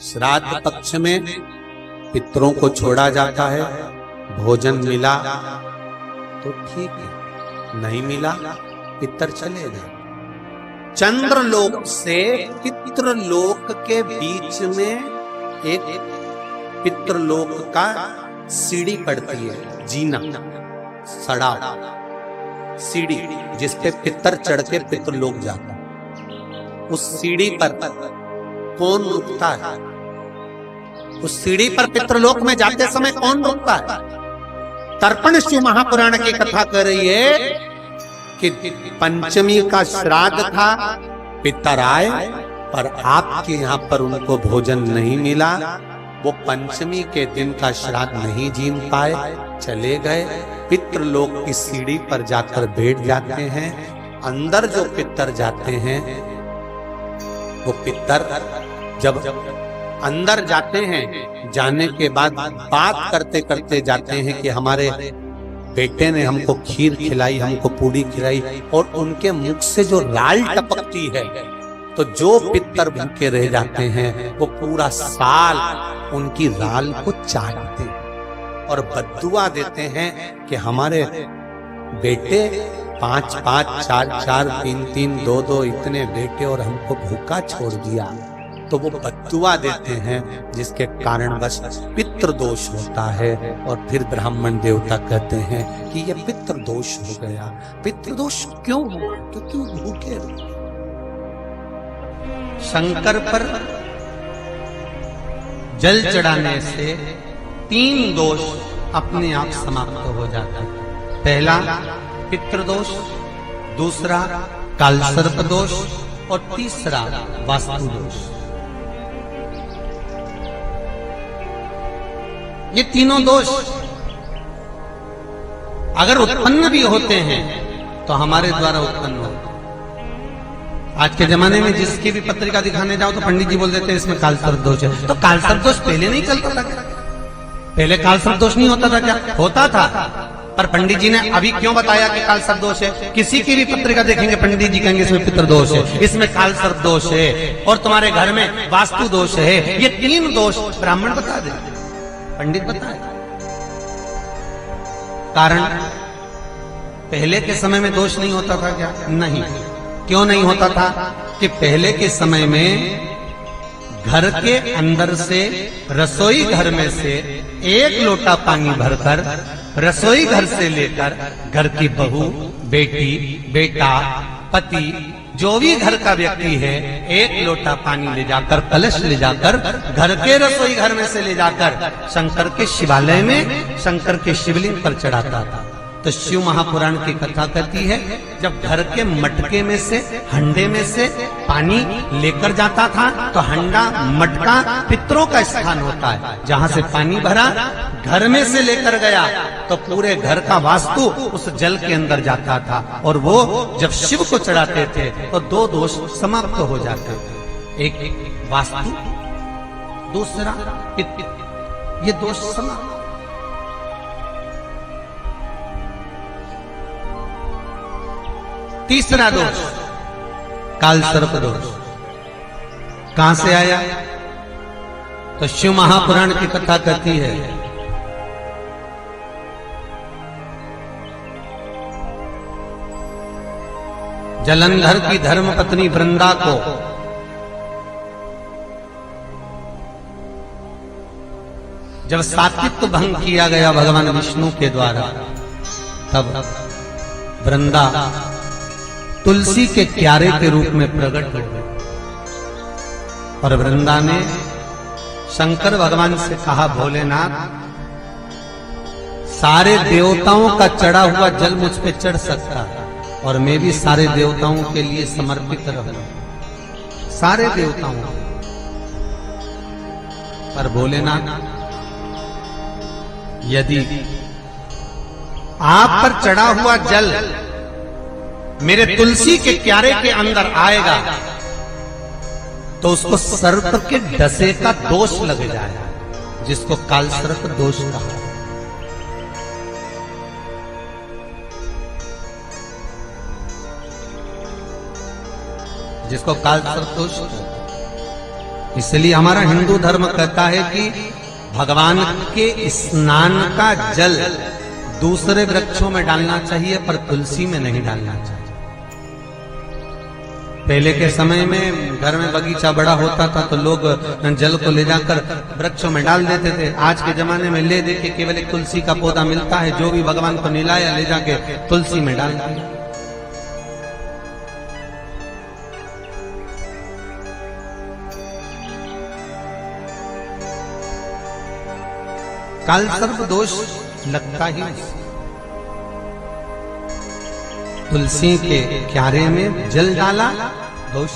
श्राद्ध पक्ष में पितरों को छोड़ा जाता है, भोजन मिला तो ठीक है, नहीं मिला पितर चले गए। चंद्रलोक से पितृलोक के बीच में एक पितृलोक का सीढ़ी पड़ती है, जीना सड़ा सीढ़ी जिसपे पितर चढ़ के पितृलोक जाता है। उस सीढ़ी पर कौन रुकता है? उस सीढ़ी पर पितृलोक में जाते समय कौन रुकता है? तर्पण शिव महापुराण की कथा कर रही है कि पंचमी का श्राद्ध था, पितर आए पर आपके यहाँ पर उनको भोजन नहीं मिला, वो पंचमी के दिन का श्राद्ध नहीं जीन पाए, चले गए। पितृलोक की सीढ़ी पर जाकर बैठ जाते हैं। अंदर जो पितर जाते हैं, वो पितर जब अंदर जाते हैं, जाने के बाद बात करते करते जाते हैं कि हमारे बेटे ने हमको खीर खिलाई, हमको पूड़ी खिलाई, और उनके मुख से जो राल टपकती है, तो जो पितर भूखे रह जाते हैं वो पूरा साल उनकी राल को चाटते हैं और बद्दुआ देते हैं कि हमारे बेटे 5-5, 4-4, 3-3, 2-2 इतने बेटे और हमको भूखा छोड़ दिया। तो वो बद्दुआ देते हैं, जिसके कारणवश पितृदोष होता है। और फिर ब्राह्मण देवता कहते हैं कि ये पितृदोष हो गया। पितृदोष क्यों हुआ? क्योंकि भूखे रहे। शंकर पर जल चढ़ाने से 3 दोष अपने आप समाप्त हो जाता है। पहला पितृदोष, दूसरा कालसर्प दोष और तीसरा वास्तु दोष। ये तीनों दोष अगर उत्पन्न भी होते हैं तो हमारे द्वारा उत्पन्न होते हैं। आज के जमाने में जिसकी भी पत्रिका दिखाने जाओ तो पंडित जी बोल देते हैं इसमें कालसर्प दोष है। तो कालसर्प दोष पहले नहीं चलता था क्या? पहले कालसर्प दोष नहीं होता था क्या? होता था, पर पंडित जी ने अभी क्यों बताया कि कालसर्प दोष है? किसी की भी पत्रिका देखेंगे पंडित जी कहेंगे इसमें पितृदोष है, इसमें कालसर्प दोष है, और तुम्हारे घर में वास्तु दोष है। ये 3 दोष ब्राह्मण बता दे, पंडित बताए। कारण पहले के समय में दोष नहीं होता था क्या? नहीं। क्यों नहीं होता था? कि पहले के समय में घर के अंदर से, रसोई घर में से 1 लोटा पानी भरकर रसोई घर से लेकर घर की बहू, बेटी, बेटा, पति, जो भी घर का व्यक्ति है, 1 लोटा पानी ले जाकर, कलश ले जाकर घर के रसोई घर में से ले जाकर शंकर के शिवालय में, शंकर के शिवलिंग पर चढ़ाता था। तो शिव महापुराण की कथा कहती है, जब घर के मटके में से, हंडे में से पानी लेकर जाता था, तो हंडा, मटका पितरों का स्थान होता है। जहां से पानी भरा, घर में से लेकर गया तो पूरे घर का वास्तु उस जल के अंदर जाता था, और वो जब शिव को चढ़ाते थे तो 2 दोष समाप्त हो जाते थे। एक वास्तु, दूसरा पितृ, ये दोष समाप्त। तीसरा दोष कालसर्प दोष कहां से आया? तो शिव महापुराण की कथा कहती है, जलंधर की धर्मपत्नी वृंदा को जब सात्वित्व भंग किया गया भगवान विष्णु के द्वारा, तब वृंदा तुलसी के क्यारे के रूप में प्रकट हो गई। और वृंदा ने शंकर भगवान से कहा, भोलेनाथ, सारे देवताओं का चढ़ा हुआ जल मुझ पे चढ़ सकता है, और मैं भी सारे देवताओं के लिए समर्पित रहूं, सारे देवताओं। पर भोलेनाथ, यदि आप पर चढ़ा हुआ जल मेरे तुलसी के क्यारे के अंदर आएगा तो उसको सर्प के डसे का दोष लग जाएगा, जिसको कालसर्प दोष कहा। जिसको कालसर्प दोष, इसलिए हमारा हिंदू धर्म कहता है कि भगवान के स्नान का जल दूसरे वृक्षों में डालना चाहिए, पर तुलसी में नहीं डालना चाहिए। पहले के समय में घर में बगीचा बड़ा होता था तो लोग जल को ले जाकर वृक्षों में डाल देते थे। आज के जमाने में ले दे के केवल एक तुलसी का पौधा मिलता है, जो भी भगवान को निलाया ले जाके तुलसी में डाल दिया। काल सर्प दोष लगता ही तुलसी के क्यारे में जल डाला दोष